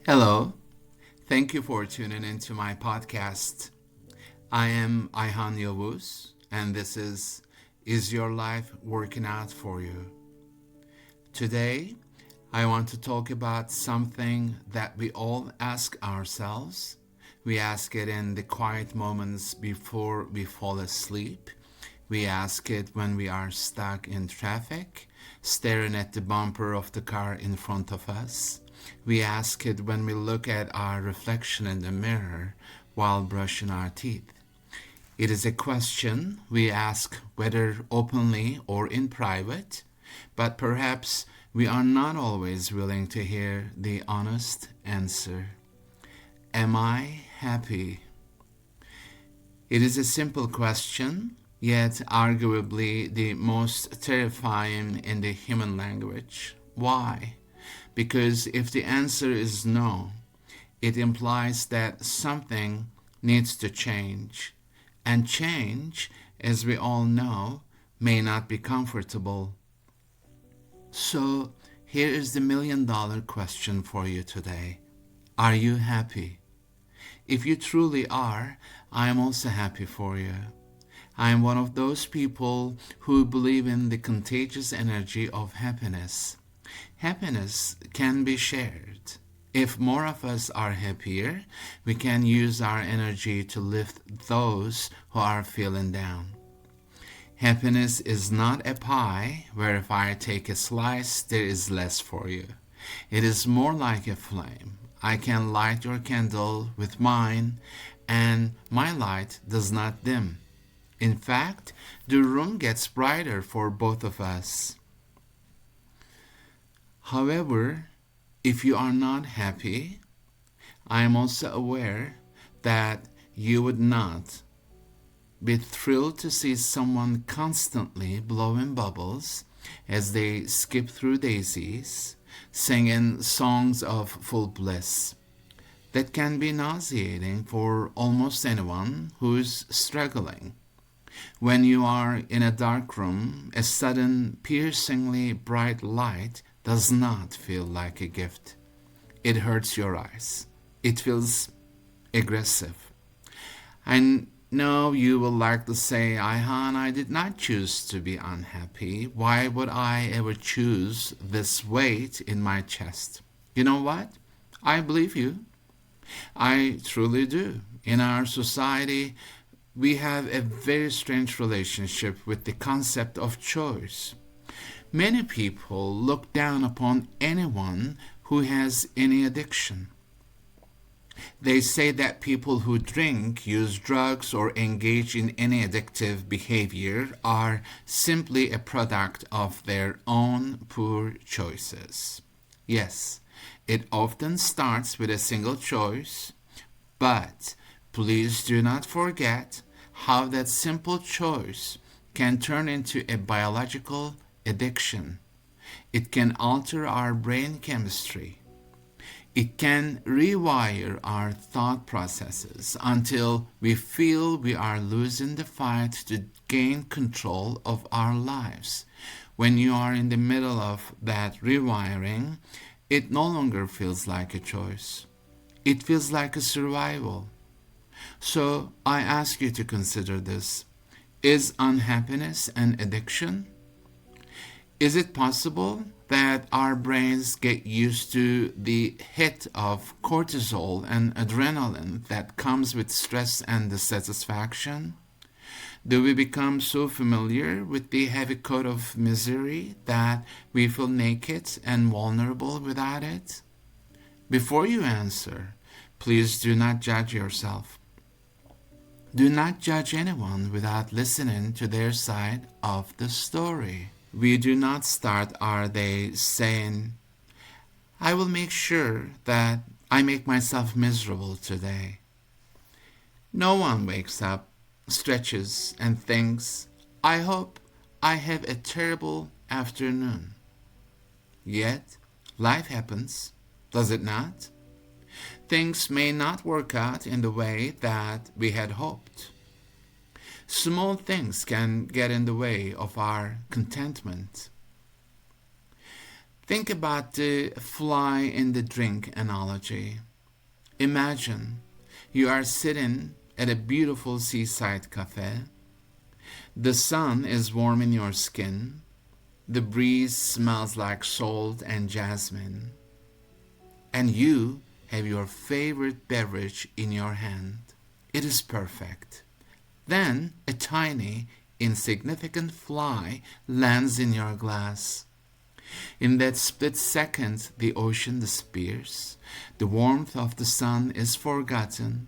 Hello, thank you for tuning into my podcast. I am Ayhan Yavuz, and this Is Your Life Working Out For You? Today, I want to talk about something that we all ask ourselves. We ask it in the quiet moments before we fall asleep. We ask it when we are stuck in traffic, staring at the bumper of the car in front of us. We ask it when we look at our reflection in the mirror while brushing our teeth. It is a question we ask whether openly or in private, but perhaps we are not always willing to hear the honest answer. Am I happy? It is a simple question, yet arguably the most terrifying in the human language. Why? Because if the answer is no, it implies that something needs to change. And change, as we all know, may not be comfortable. So, here is the $1,000,000 question for you today. Are you happy? If you truly are, I am also happy for you. I am one of those people who believe in the contagious energy of happiness. Happiness can be shared. If more of us are happier, we can use our energy to lift those who are feeling down. Happiness is not a pie where if I take a slice, there is less for you. It is more like a flame. I can light your candle with mine, and my light does not dim. In fact, the room gets brighter for both of us. However, if you are not happy, I am also aware that you would not be thrilled to see someone constantly blowing bubbles as they skip through daisies, singing songs of full bliss. That can be nauseating for almost anyone who's struggling. When you are in a dark room, a sudden piercingly bright light does not feel like a gift. It hurts your eyes. It feels aggressive. I know you will like to say, Ayhan, I did not choose to be unhappy. Why would I ever choose this weight in my chest? You know what? I believe you. I truly do. In our society, we have a very strange relationship with the concept of choice. Many people look down upon anyone who has any addiction. They say that people who drink, use drugs, or engage in any addictive behavior are simply a product of their own poor choices. Yes, it often starts with a single choice, but please do not forget how that simple choice can turn into a biological addiction. It can alter our brain chemistry. It can rewire our thought processes until we feel we are losing the fight to gain control of our lives. When you are in the middle of that rewiring, it no longer feels like a choice. It feels like a survival. So I ask you to consider this. Is unhappiness an addiction? Is it possible that our brains get used to the hit of cortisol and adrenaline that comes with stress and dissatisfaction? Do we become so familiar with the heavy coat of misery that we feel naked and vulnerable without it? Before you answer, please do not judge yourself. Do not judge anyone without listening to their side of the story. We do not start our day saying, I will make sure that I make myself miserable today. No one wakes up, stretches, and thinks, I hope I have a terrible afternoon. Yet, life happens, does it not? Things may not work out in the way that we had hoped. Small things can get in the way of our contentment. Think about the fly in the drink analogy. Imagine you are sitting at a beautiful seaside cafe. The sun is warming your skin. The breeze smells like salt and jasmine. And you have your favorite beverage in your hand. It is perfect. Then a tiny, insignificant fly lands in your glass. In that split second, the ocean disappears. The warmth of the sun is forgotten.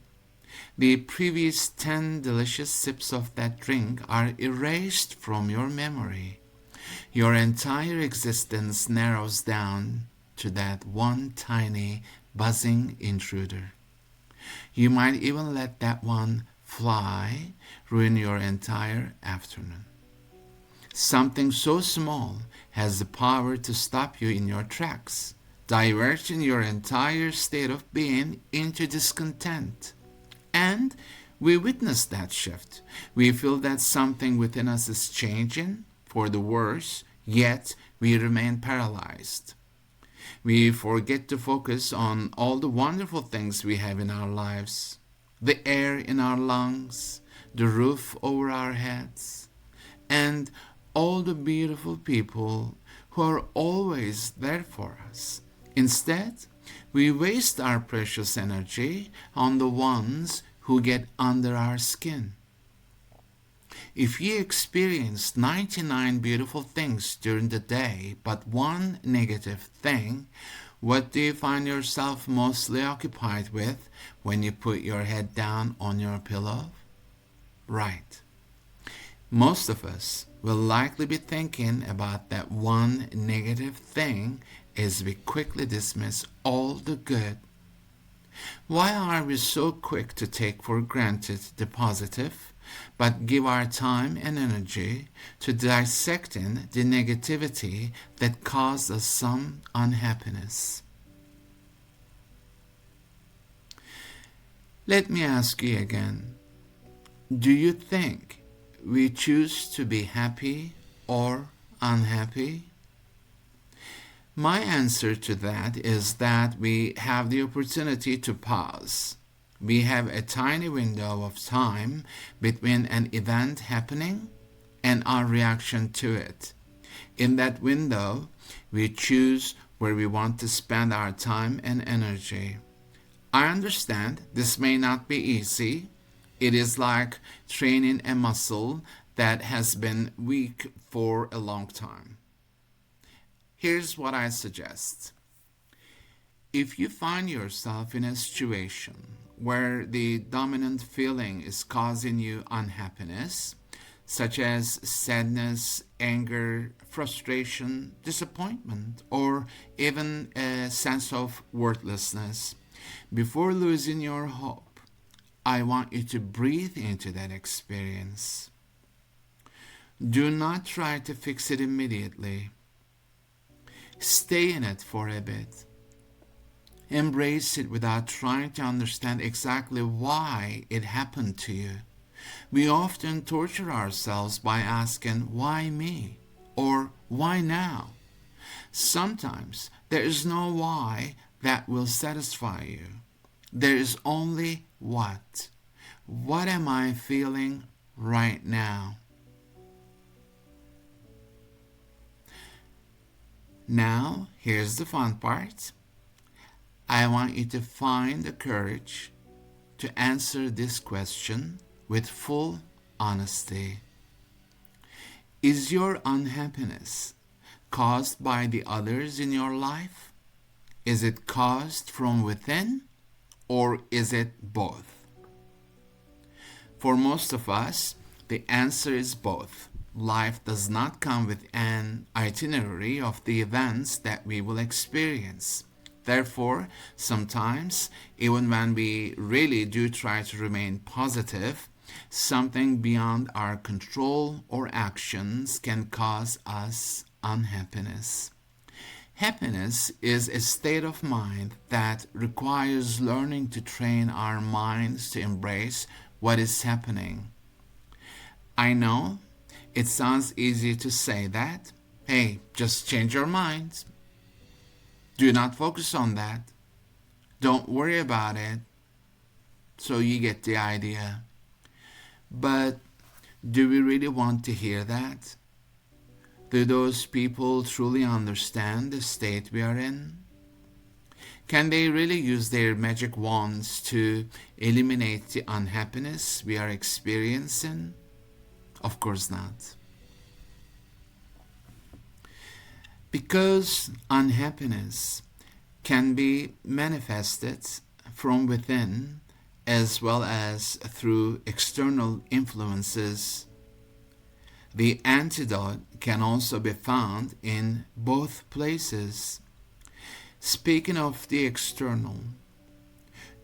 The previous 10 delicious sips of that drink are erased from your memory. Your entire existence narrows down to that one tiny, buzzing intruder. You might even let that one fly ruin your entire afternoon. Something so small has the power to stop you in your tracks, diverting your entire state of being into discontent. And we witness that shift. We feel that something within us is changing for the worse, yet we remain paralyzed. We forget to focus on all the wonderful things we have in our lives, the air in our lungs, the roof over our heads, and all the beautiful people who are always there for us. Instead, we waste our precious energy on the ones who get under our skin. If you experience 99 beautiful things during the day but one negative thing, what do you find yourself mostly occupied with when you put your head down on your pillow? Right. Most of us will likely be thinking about that one negative thing as we quickly dismiss all the good. Why are we so quick to take for granted the positive, but give our time and energy to dissecting the negativity that caused us some unhappiness? Let me ask you again, do you think we choose to be happy or unhappy? My answer to that is that we have the opportunity to pause. We have a tiny window of time between an event happening and our reaction to it. In that window, we choose where we want to spend our time and energy. I understand this may not be easy. It is like training a muscle that has been weak for a long time. Here's what I suggest. If you find yourself in a situation where the dominant feeling is causing you unhappiness, such as sadness, anger, frustration, disappointment, or even a sense of worthlessness, before losing your hope, I want you to breathe into that experience. Do not try to fix it immediately. Stay in it for a bit. Embrace it without trying to understand exactly why it happened to you. We often torture ourselves by asking, why me? Or why now? Sometimes there is no why that will satisfy you. There is only what. What am I feeling right now? Now, here's the fun part. I want you to find the courage to answer this question with full honesty. Is your unhappiness caused by the others in your life? Is it caused from within, or is it both? For most of us, the answer is both. Life does not come with an itinerary of the events that we will experience. Therefore, sometimes, even when we really do try to remain positive, something beyond our control or actions can cause us unhappiness. Happiness is a state of mind that requires learning to train our minds to embrace what is happening. I know it sounds easy to say that. Hey, just change your mind. Do not focus on that. Don't worry about it. So you get the idea. But do we really want to hear that? Do those people truly understand the state we are in? Can they really use their magic wands to eliminate the unhappiness we are experiencing? Of course not. Because unhappiness can be manifested from within as well as through external influences, the antidote can also be found in both places. Speaking of the external,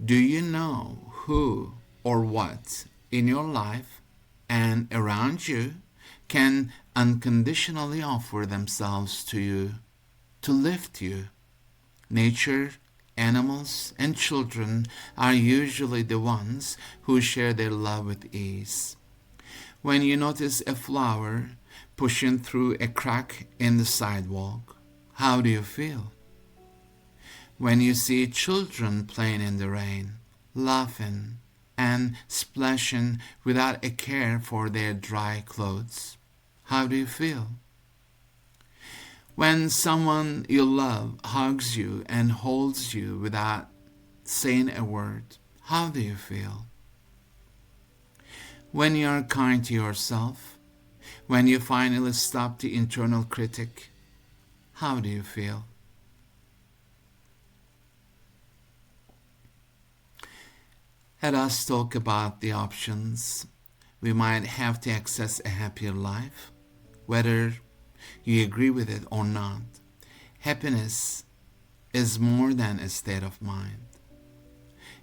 do you know who or what in your life and around you can unconditionally offer themselves to you to lift you? Nature, animals, and children are usually the ones who share their love with ease. When you notice a flower pushing through a crack in the sidewalk, how do you feel? When you see children playing in the rain, laughing and splashing without a care for their dry clothes, how do you feel? When someone you love hugs you and holds you without saying a word, how do you feel? When you are kind to yourself, when you finally stop the internal critic, how do you feel? Let us talk about the options we might have to access a happier life, whether you agree with it or not. Happiness is more than a state of mind.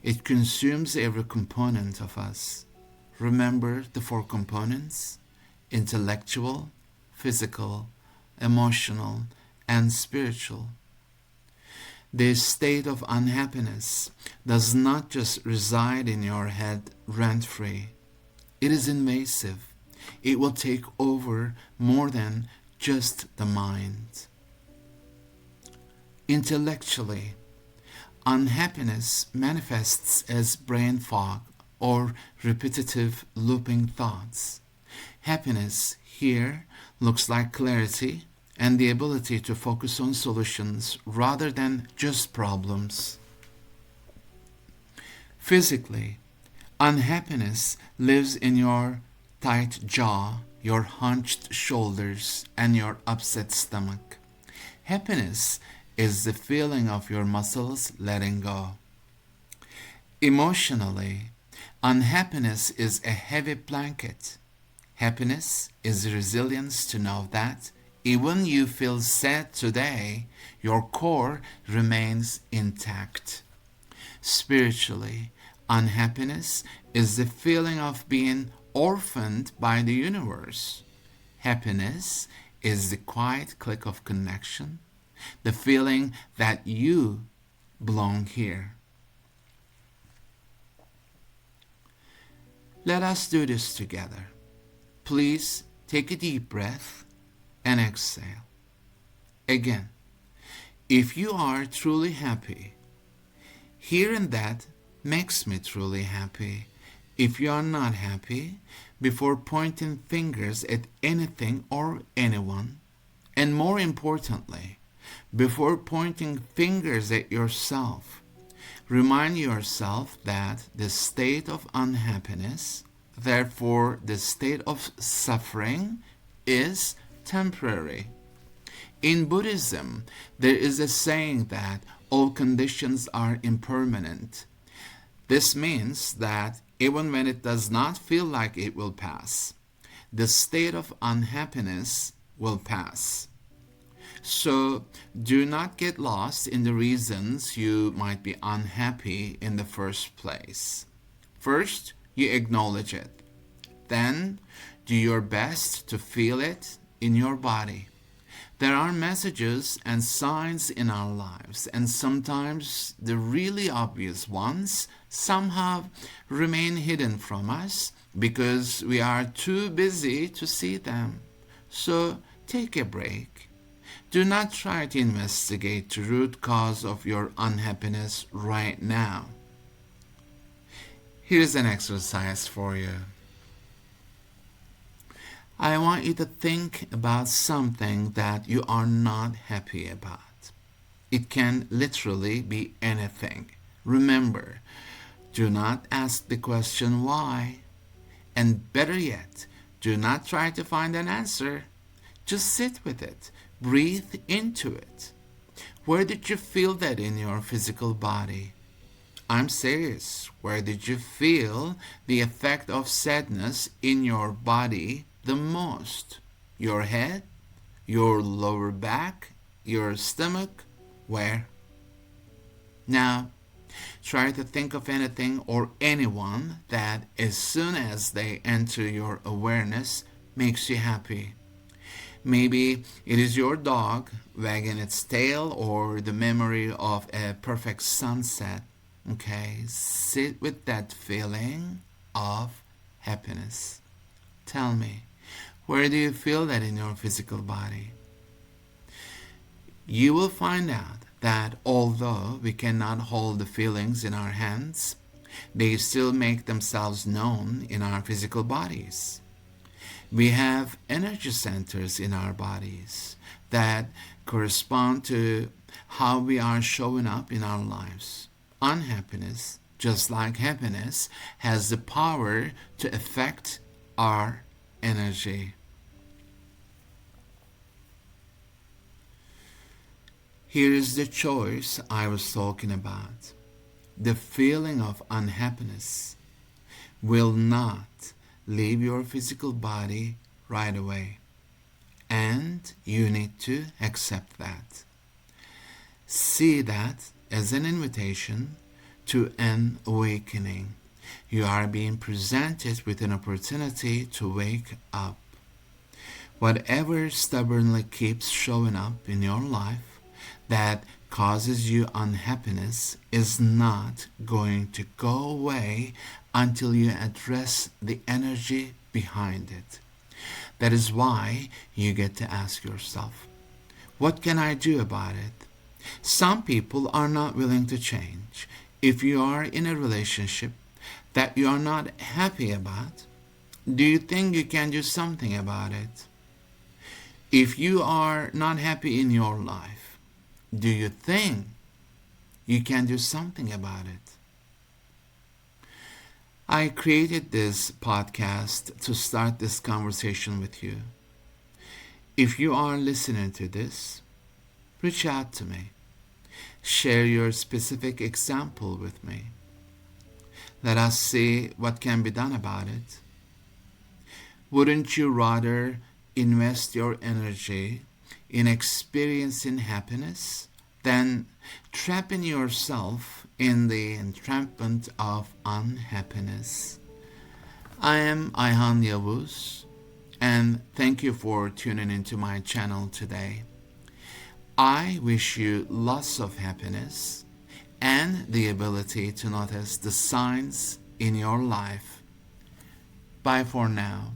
It consumes every component of us. Remember the four components: intellectual, physical, emotional, and spiritual. This state of unhappiness does not just reside in your head rent-free. It is invasive. It will take over more than just the mind. Intellectually, unhappiness manifests as brain fog or repetitive looping thoughts. Happiness here looks like clarity and the ability to focus on solutions rather than just problems. Physically, unhappiness lives in your tight jaw, your hunched shoulders, and your upset stomach. Happiness is the feeling of your muscles letting go. Emotionally, unhappiness is a heavy blanket. Happiness is resilience to know that even you feel sad today, your core remains intact. Spiritually, unhappiness is the feeling of being orphaned by the universe. Happiness is the quiet click of connection, the feeling that you belong here. Let us do this together. Please take a deep breath and exhale. Again, if you are truly happy, hearing that makes me truly happy. If you are not happy, before pointing fingers at anything or anyone, and more importantly, before pointing fingers at yourself, remind yourself that the state of unhappiness, therefore the state of suffering, is temporary. In Buddhism, there is a saying that all conditions are impermanent. This means that even when it does not feel like it will pass, the state of unhappiness will pass. So do not get lost in the reasons you might be unhappy in the first place. First, you acknowledge it. Then, do your best to feel it in your body. There are messages and signs in our lives, and sometimes the really obvious ones somehow remain hidden from us because we are too busy to see them. So take a break. Do not try to investigate the root cause of your unhappiness right now. Here's an exercise for you. I want you to think about something that you are not happy about. It can literally be anything. Remember, do not ask the question why. And better yet, do not try to find an answer. Just sit with it. Breathe into it. Where did you feel that in your physical body? I'm serious. Where did you feel the effect of sadness in your body the most? Your head? Your lower back? Your stomach? Where? Now, try to think of anything or anyone that as soon as they enter your awareness makes you happy. Maybe it is your dog wagging its tail or the memory of a perfect sunset. Okay, sit with that feeling of happiness. Tell me, where do you feel that in your physical body? You will find out that although we cannot hold the feelings in our hands, they still make themselves known in our physical bodies. We have energy centers in our bodies that correspond to how we are showing up in our lives. Unhappiness, just like happiness, has the power to affect our energy. Here is the choice I was talking about. The feeling of unhappiness will not leave your physical body right away. And you need to accept that. See that as an invitation to an awakening. You are being presented with an opportunity to wake up. Whatever stubbornly keeps showing up in your life that causes you unhappiness is not going to go away until you address the energy behind it. That is why you get to ask yourself, what can I do about it? Some people are not willing to change. If you are in a relationship that you are not happy about, do you think you can do something about it? If you are not happy in your life, do you think you can do something about it? I created this podcast to start this conversation with you. If you are listening to this, reach out to me. Share your specific example with me. Let us see what can be done about it. Wouldn't you rather invest your energy in experiencing happiness than trapping yourself in the entrampment of unhappiness? I am Ayhan Yavuz, and thank you for tuning into my channel today. I wish you lots of happiness and the ability to notice the signs in your life. Bye for now.